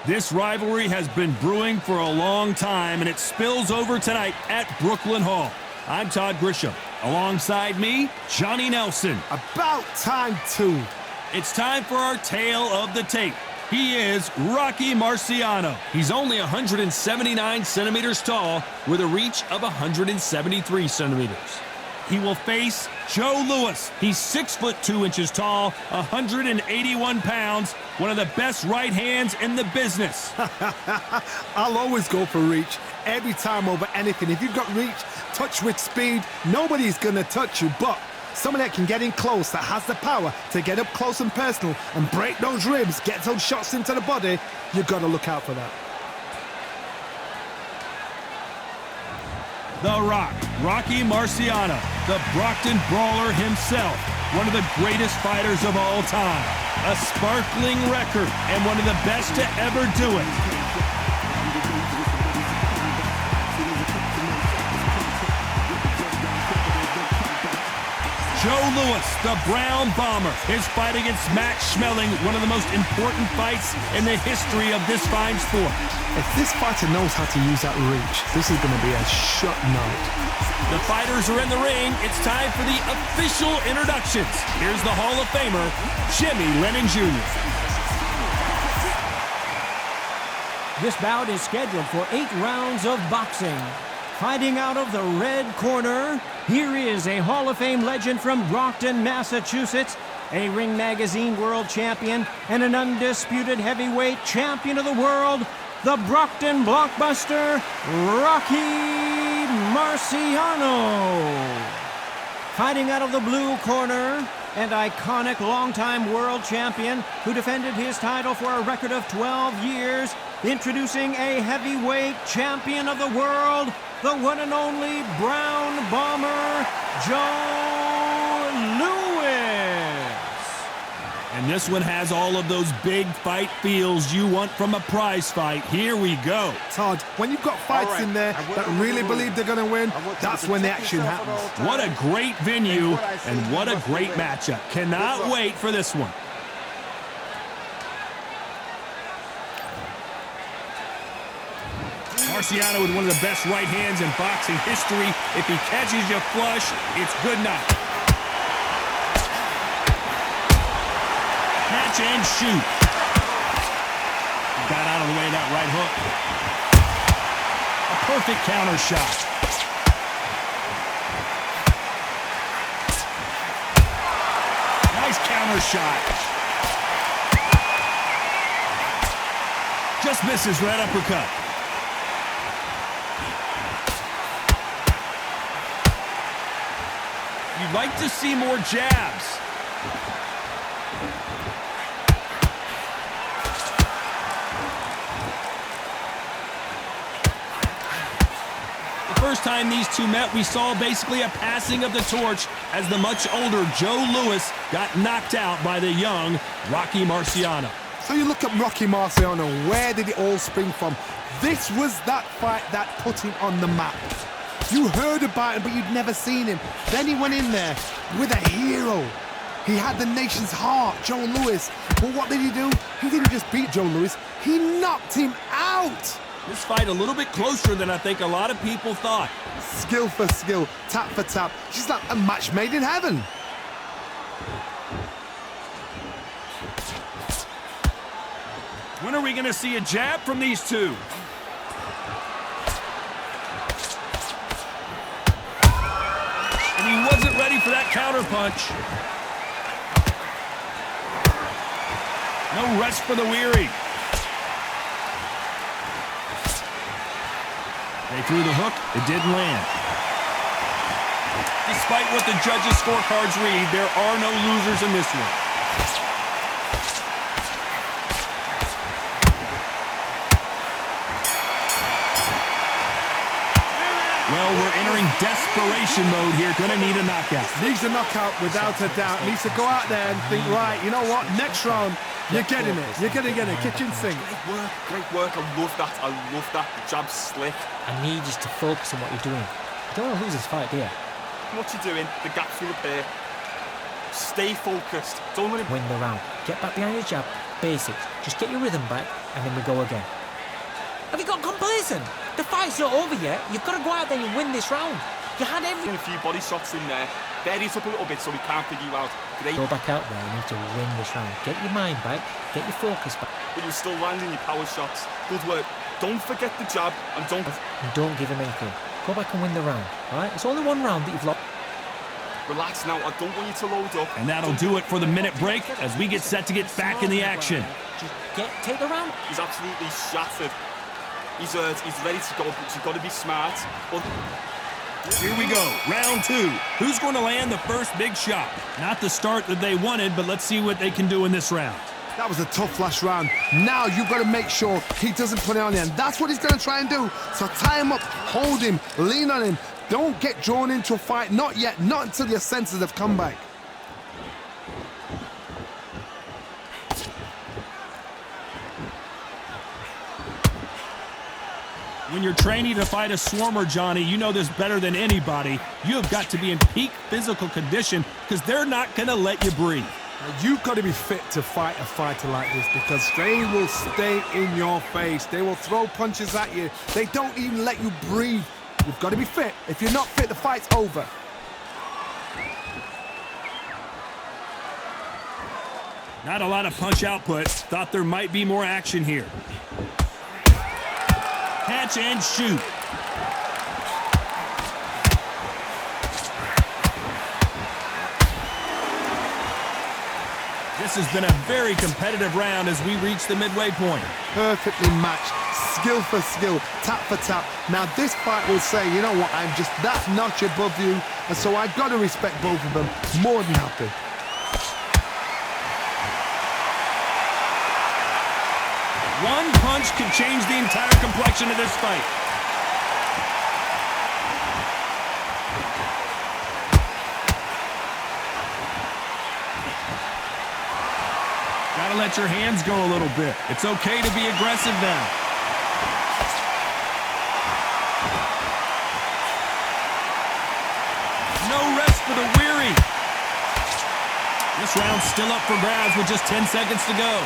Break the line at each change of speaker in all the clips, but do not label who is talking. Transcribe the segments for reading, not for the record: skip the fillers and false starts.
This rivalry has been brewing for a long time, and it spills over tonight at Brooklyn Hall. I'm Todd Grisham. Alongside me, Johnny Nelson.
About time, too.
It's time for our tale of the tape. He is Rocky Marciano. He's only 179 centimeters tall with a reach of 173 centimeters. He will face Joe Louis. He's 6'2" tall, 181 pounds, one of the best right hands in the business.
I'll always go for reach, every time over anything. If you've got reach, touch with speed, nobody's gonna touch you, but someone that can get in close, that has the power to get up close and personal and break those ribs, get those shots into the body, you've got to look out for that.
The Rock, Rocky Marciano, the Brockton Brawler himself, one of the greatest fighters of all time, a sparkling record, and one of the best to ever do it. Joe Louis, the Brown Bomber, his fight against Matt Schmeling, one of the most important fights in the history of this fine sport.
If this fighter knows how to use that reach, this is going to be a shut night.
The fighters are in the ring. It's time for the official introductions. Here's the Hall of Famer, Jimmy Lennon Jr.
This bout is scheduled for 8 rounds of boxing. Fighting out of the red corner, here is a Hall of Fame legend from Brockton, Massachusetts, a Ring Magazine world champion, and an undisputed heavyweight champion of the world, the Brockton blockbuster, Rocky Marciano. Fighting out of the blue corner, an iconic longtime world champion who defended his title for a record of 12 years, introducing a heavyweight champion of the world, the one and only Brown Bomber, Joe Louis.
And this one has all of those big fight feels you want from a prize fight. Here we go.
Todd, when you've got fights in there that really believe they're going to win, that's when the action happens.
What a great venue and what a great matchup. Cannot wait for this one. Marciano with one of the best right hands in boxing history. If he catches you flush, it's good night. Catch and shoot. Got out of the way of that right hook. A perfect counter shot. Nice counter shot. Just misses right uppercut. You'd like to see more jabs. The first time these two met, we saw basically a passing of the torch as the much older Joe Louis got knocked out by the young Rocky Marciano.
So you look at Rocky Marciano, where did it all spring from? This was that fight that put him on the map. You heard about him, but you'd never seen him. Then he went in there with a hero. He had the nation's heart, Joe Louis. But what did he do? He didn't just beat Joe Louis, he knocked him out.
This fight a little bit closer than I think a lot of people thought.
Skill for skill, tap for tap. She's like a match made in heaven.
When are we going to see a jab from these two? And he wasn't ready for that counter punch. No rest for the weary. They threw the hook, it didn't land. Despite what the judges' scorecards read, there are no losers in this one. Well, we're entering desperation mode here. Gonna need a knockout.
Needs a knockout without a doubt. Needs to go out there and think, right, you know what? Next round, you're getting it. You're gonna get it. Kitchen sink.
Great work. I love that. I love that. The jab's slick.
I need you to focus on what you're doing. You don't want to lose this fight, do you?
What you're doing, the gaps will appear. Stay focused. Don't let it
Win the round. Get back behind your jab Basics. Just get your rhythm back, and then we go again. Have you got complacent? The fight's not over yet. You've got to go out there and win this round. You had everything.
A few body shots in there. Bury it up a little bit so we can't figure you out. Great.
Go back out there. You need to win this round. Get your mind back. Get your focus back.
But you're still landing your power shots. Good work. Don't forget the jab and don't...
And don't give him anything. Go back and win the round. All right? It's only one round that you've lost.
Relax now. I don't want you to load up.
And that'll do it for the minute break as we get set to get back in the action.
Just take the round.
He's absolutely shattered. He's hurt. He's ready to go, but you've got to be smart. But...
Here we go, round 2. Who's going to land the first big shot? Not the start that they wanted, but let's see what they can do in this round.
That was a tough last round. Now you've got to make sure he doesn't put it on you, and that's what he's going to try and do. So tie him up, hold him, lean on him. Don't get drawn into a fight. Not yet, not until your senses have come back.
When you're training to fight a swarmer, Johnny, you know this better than anybody. You have got to be in peak physical condition because they're not going to let you breathe.
You've got to be fit to fight a fighter like this because they will stay in your face. They will throw punches at you. They don't even let you breathe. You've got to be fit. If you're not fit, the fight's over.
Not a lot of punch output. Thought there might be more action here. Catch and shoot. This has been a very competitive round as we reach the midway point.
Perfectly matched, skill for skill, tap for tap. Now this fight will say, you know what, I'm just that notch above you, and so I've got to respect both of them more than happy.
One punch can change the entire complexion of this fight. Gotta let your hands go a little bit. It's okay to be aggressive now. No rest for the weary. This round's still up for grabs with just 10 seconds to go.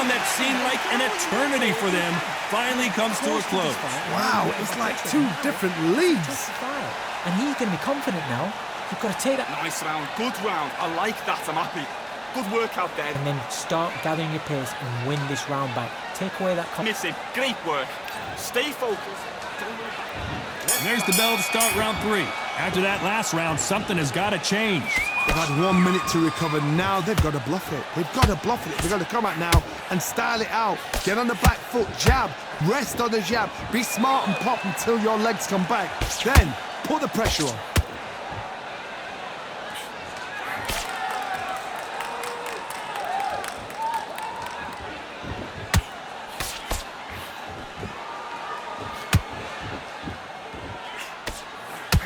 That seemed like an eternity for them finally comes to a close.
Wow, it's like two different leagues.
And he's going to be confident now. You've got to take that.
Nice round, good round. I like that, I'm happy. Good work out there.
And then start gathering your pace and win this round back. Take away that
Missing, great work. Stay focused.
There's the bell to start round 3. After that last round, something has got to change.
They've had 1 minute to recover. Now they've got to bluff it. They've got to bluff it. They've got to come out now and style it out. Get on the back foot, jab, rest on the jab. Be smart and pop until your legs come back. Then put the pressure on.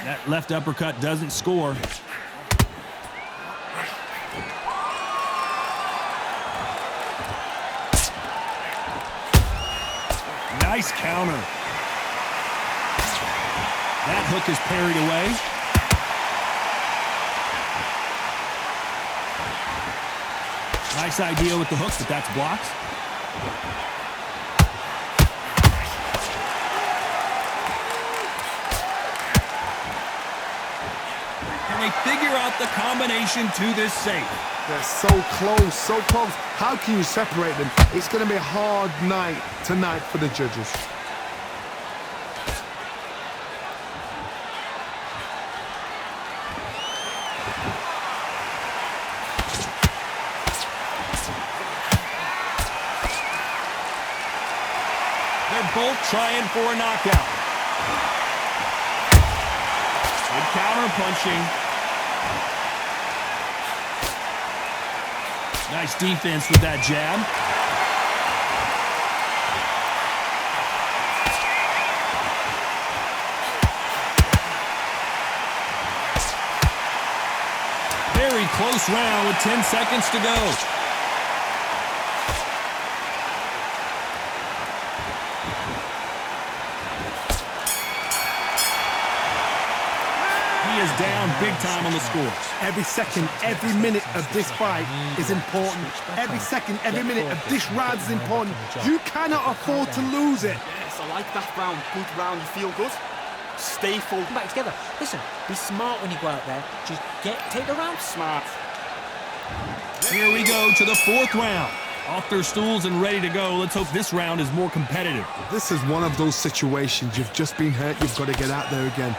That left uppercut doesn't score. Nice counter. That hook is parried away. Nice idea with the hook, but that's blocked. Can they figure out the combination to this safe?
They're so close, so close. How can you separate them? It's going to be a hard night tonight for the judges.
They're both trying for a knockout. Good counter punching. Nice defense with that jab. Very close round with 10 seconds to go. He is down big time on the scores.
Every second, every minute of this fight is important. Every second, every minute of this round is important. You cannot afford to lose it.
Yes, I like that round. Good round. You feel good? Stay full.
Come back together. Listen, be smart when you go out there. Just take the round.
Smart.
Here we go to the fourth round. Off their stools and ready to go. Let's hope this round is more competitive.
This is one of those situations. You've just been hurt. You've got to get out there again.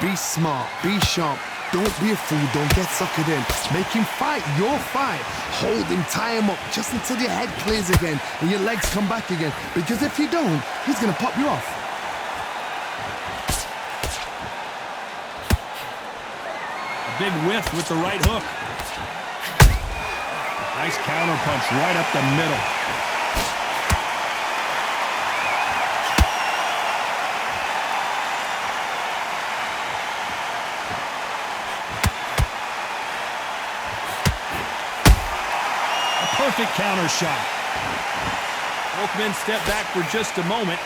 Be smart. Be sharp. Don't be a fool. Don't get suckered in. Make him fight your fight. Hold him, tie him up just until your head clears again and your legs come back again. Because if you don't, he's going to pop you off.
A big whiff with the right hook. Nice counter punch right up the middle. A perfect counter shot. Both men step back for just a moment.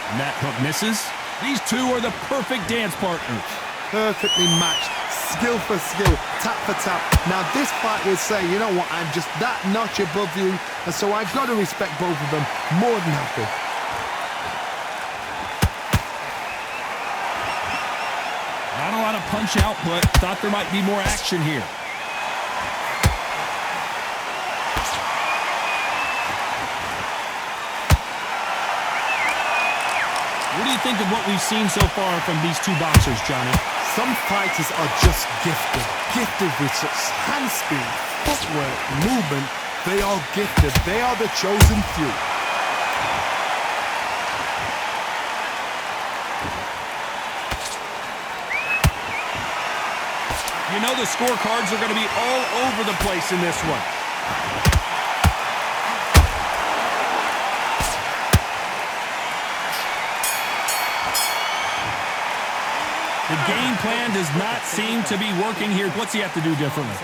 And that hook misses. These two are the perfect dance partners.
Perfectly matched, skill for skill, tap for tap. Now this fight will say, you know what, I'm just that notch above you, and so I've got to respect both of them more than happy.
Not a lot of punch output. Thought there might be more action here. What do you think of what we've seen so far from these two boxers, Johnny?
Some fighters are just gifted. Gifted with such hand speed, footwork, movement. They are gifted. They are the chosen few.
You know the scorecards are going to be all over the place in this one. The game plan does not seem to be working here. What's he have to do differently?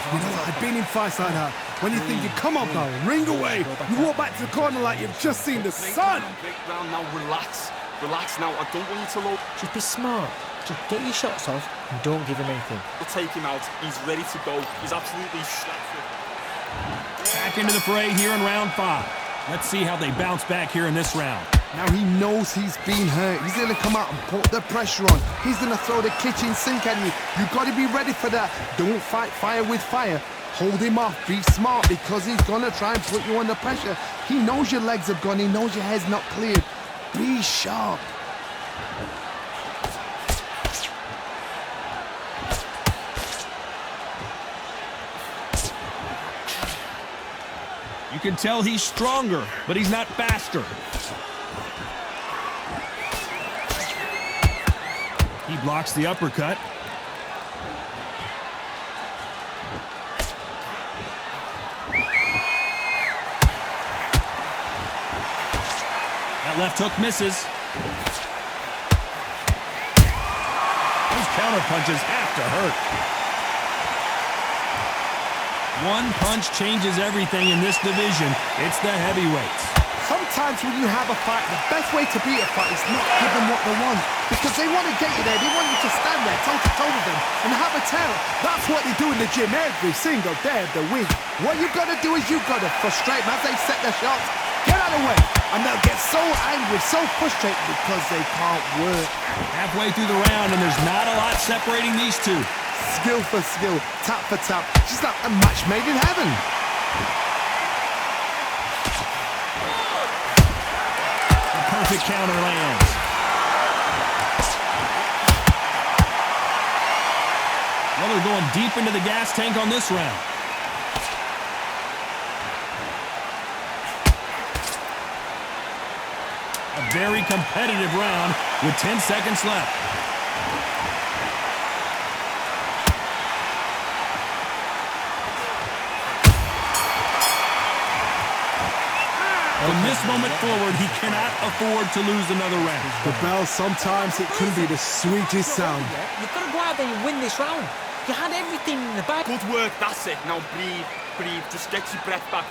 You know what, I've been in fights like that. When you think you come up now, ring away. You walk back to the corner like you've just seen the sun.
Big round now. Relax. Relax now. I don't want you to low.
Just be smart. Just get your shots off and don't give him anything.
We'll take him out. He's ready to go. He's absolutely shattered.
Back into the fray here in round 5. Let's see how they bounce back here in this round.
Now he knows he's been hurt. He's going to come out and put the pressure on. He's going to throw the kitchen sink at you. You've got to be ready for that. Don't fight fire with fire. Hold him off. Be smart because he's going to try and put you under pressure. He knows your legs have gone. He knows your head's not cleared. Be sharp.
You can tell he's stronger, but he's not faster. He blocks the uppercut. That left hook misses. Those counter punches have to hurt. One punch changes everything in this division. It's the heavyweights.
Sometimes when you have a fight, the best way to beat a fight is not give them what they want. Because they want to get you there. They want you to stand there toe-to-toe with them and have a tell. That's what they do in the gym every single day of the week. What you've got to do is you've got to frustrate them as they set their shots. Get out of the way. And they'll get so angry, so frustrated because they can't work.
Halfway through the round, and there's not a lot separating these two.
Skill for skill, tap for tap. Just like a match made in heaven.
The perfect counter lands. Well, they're going deep into the gas tank on this round. A very competitive round with 10 seconds left. From this moment forward, he cannot afford to lose another round.
The bell, sometimes it can be the sweetest sound.
You've got to go out there and win this round. You had everything in the bag.
Good work. That's it. Now breathe. Breathe. Just get your breath back.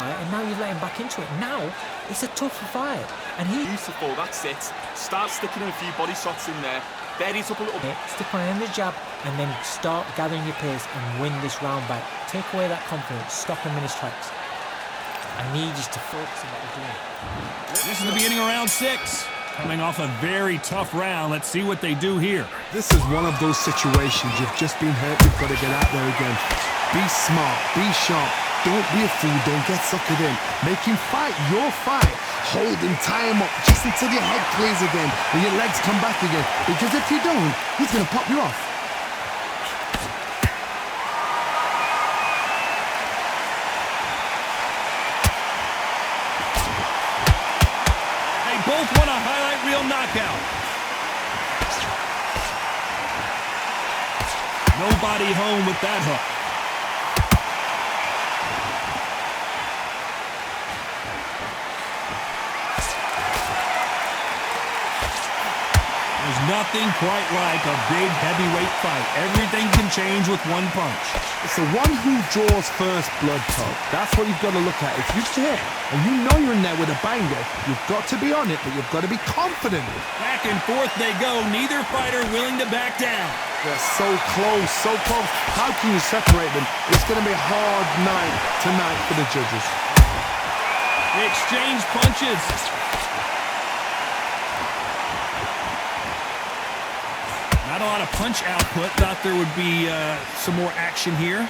And now you let him back into it. Now, it's a tougher fight. And he...
Beautiful, that's it. Start sticking in a few body shots in there. Berries up a little bit.
Stick on the jab and then start gathering your pace and win this round back. Take away that confidence. Stop him in his tracks. I need you to focus on what you're doing.
This is the beginning of round 6. Coming off a very tough round. Let's see what they do here.
This is one of those situations. You've just been hurt. You've got to get out there again. Be smart. Be sharp. Don't be a fool. Don't get suckered in. Make him fight your fight. Hold him, tie him up just until your head clears again and your legs come back again. Because if you don't, he's going to pop you off.
They both want a highlight reel knockout. Nobody home with that hook. There's nothing quite like a big heavyweight fight. Everything can change with one punch.
It's the one who draws first blood, Todd. That's what you've got to look at. If you hit and you know you're in there with a banger, you've got to be on it, but you've got to be confident.
Back and forth they go. Neither fighter willing to back down.
They're so close, so close. How can you separate them? It's going to be a hard night tonight for the judges.
They exchange punches. Not a lot of punch output. Thought there would be some more action here.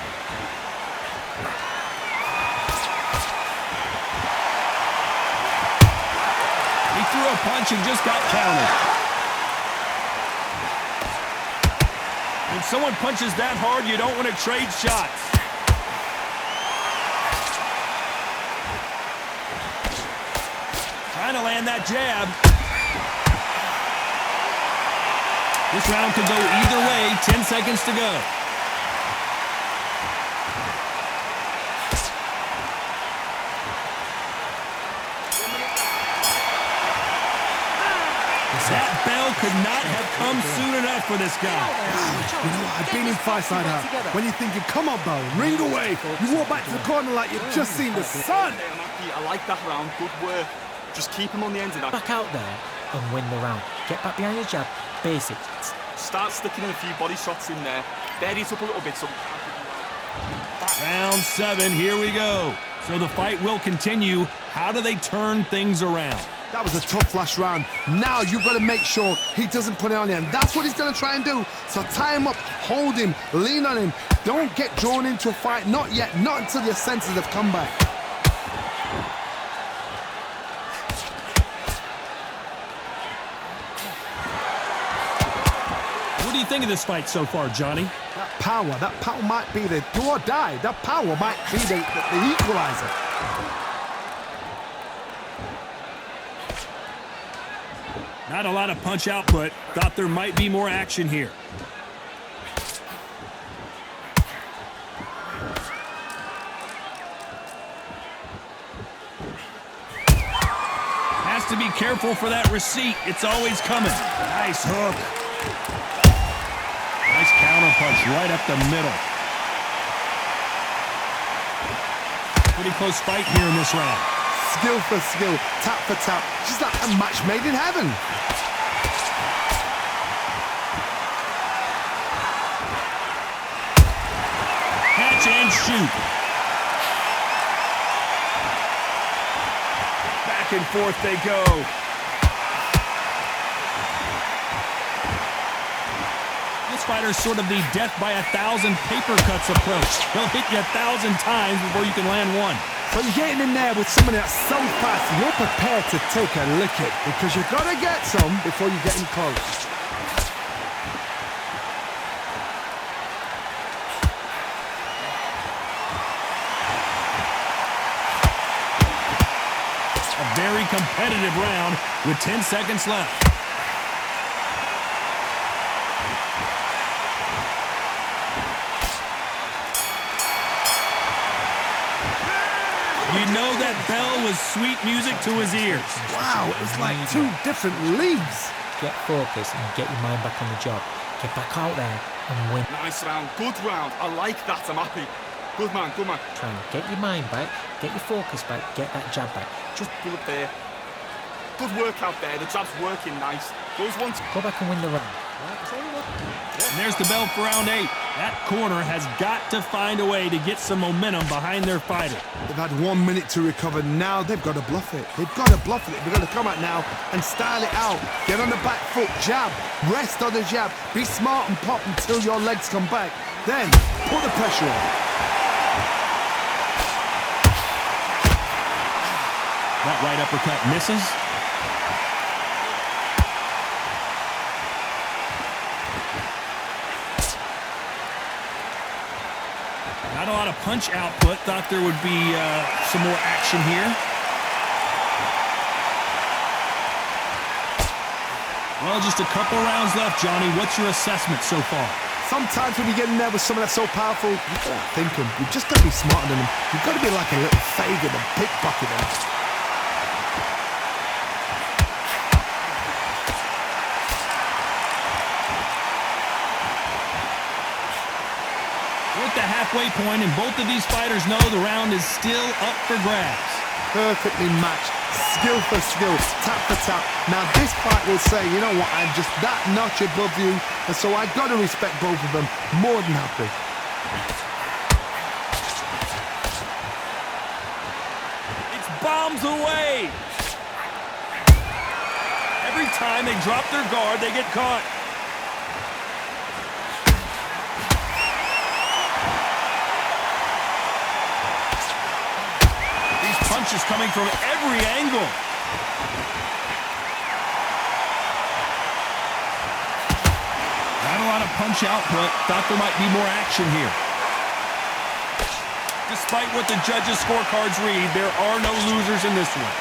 He threw a punch and just got countered. When someone punches that hard, you don't want to trade shots. Trying to land that jab. This round could go either way. 10 seconds to go. That bell could not have come soon enough for this guy.
You know what? I've been in fights like that. When you're thinking, come on, Bell, ring away. You walk back to the corner like you've just seen the sun.
I like that round. Good work. Just keep him on the end of that.
Back out there and win the round. Get back behind your jab. Basics.
Start sticking in a few body shots in there. Berries up a little bit. So
Round 7, here we go. So the fight will continue. How do they turn things around?
That was a tough last round. Now you've got to make sure he doesn't put it on you, and that's what he's going to try and do. So tie him up, hold him, lean on him. Don't get drawn into a fight. Not yet. Not until your senses have come back.
What do you think of this fight so far, Johnny?
That power might be the do or die. That power might be the equalizer.
Not a lot of punch output. Thought there might be more action here. Has to be careful for that receipt. It's always coming. Nice hook. Nice counter punch right up the middle. Pretty close fight here in this round.
Skill for skill, tap for tap. Just like a match made in heaven.
Catch and shoot. Back and forth they go. This fighter's sort of the death by 1,000 paper cuts approach. He'll hit you 1,000 times before you can land one.
So you're getting in there with someone that's so fast, you're prepared to take a licking because you've got to get some before you get in close.
A very competitive round with 10 seconds left. You know that bell was sweet music to his ears.
Wow, it was like two different leagues.
Get focused and get your mind back on the job. Get back out there and win.
nice round. Good round. I like that. I'm happy. Good man, good man.
Try and get your mind back, get your focus back, get that jab back.
Just good there. Good work out there. The jab's working nice. Those ones.
Go back and win the round.
And there's the bell for round 8. That corner has got to find a way to get some momentum behind their fighter.
They've had 1 minute to recover. Now they've got to bluff it. They've got to bluff it. They've got to come out now and style it out. Get on the back foot, jab, rest on the jab. Be smart and pop until your legs come back. Then put the pressure on.
That right uppercut misses. Not a lot of punch output. Thought there would be some more action here. Well, just a couple rounds left, Johnny. What's your assessment so far?
Sometimes when you get in there with someone that's so powerful, you've got to think him. You've just got to be smarter than him. You've got to be like a little faggot and pickpocket him.
We're at the halfway point, and both of these fighters know the round is still up for grabs.
Perfectly matched, skill for skill, tap for tap. Now this fight will say, you know what, I'm just that notch above you, and so I've got to respect both of them more than happy.
It's bombs away. Every time they drop their guard, they get caught. Punches coming from every angle. Not a lot of punch output. Thought there might be more action here. Despite what the judges' scorecards read, there are no losers in this one.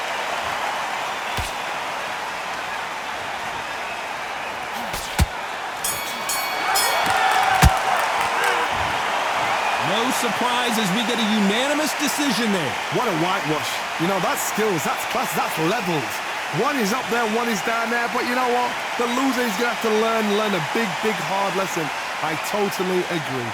No surprise as we get a unanimous decision there.
What a whitewash. You know, that's skills, that's class, that's levels. One is up there, one is down there, but you know what? The loser is going to have to learn a big, hard lesson. I totally agree.